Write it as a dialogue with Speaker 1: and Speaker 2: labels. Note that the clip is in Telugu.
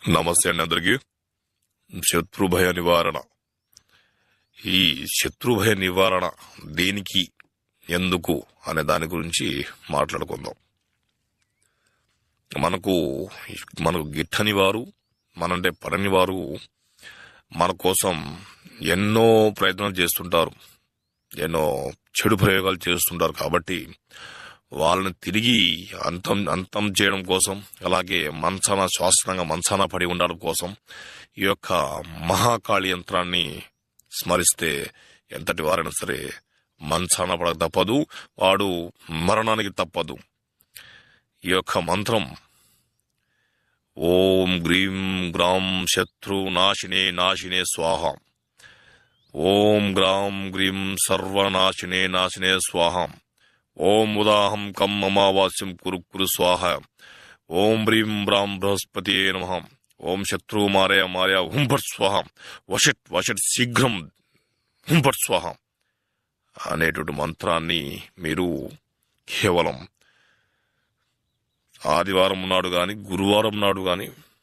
Speaker 1: నమస్తే అండి అందరికీ. శత్రుభయ నివారణ. ఈ శత్రుభయ నివారణ దేనికి, ఎందుకు అనే దాని గురించి మాట్లాడుకుందాం. మనకు గిట్టని వారు, మనంటే పడని వారు మన కోసం ఎన్నో ప్రయత్నాలు చేస్తుంటారు, ఎన్నో చెడు ప్రయోగాలు చేస్తుంటారు. కాబట్టి వాళ్ళని తిరిగి అంతం చేయడం కోసం, అలాగే శాశ్వతంగా మంచాన పడి ఉండడం కోసం ఈ యొక్క మహాకాళి యంత్రాన్ని స్మరిస్తే ఎంతటి వారైనా సరే మంచాన పడక తప్పదు, వాడు మరణానికి తప్పదు. ఈ యొక్క మంత్రం ఓం గ్రీం గ్రాం శత్రు నాశినే నాశినే స్వాహ, ఓం గ్రాం గ్రీం సర్వనాశినే నాశినే స్వాహ, ఓం ఉదాహం కం అమావాస్యం కురు స్వాహ, ఓం బ్రీం బ్రాం బృహస్పతి నమః, ఓం శత్రు మారయ మారయ హుంభట్ స్వాహ, వషట్ శీఘ్రం హుంభట్ స్వాహ అనేటువంటి మంత్రాన్ని మీరు కేవలం ఆదివారం నాడు గాని, గురువారం నాడు గాని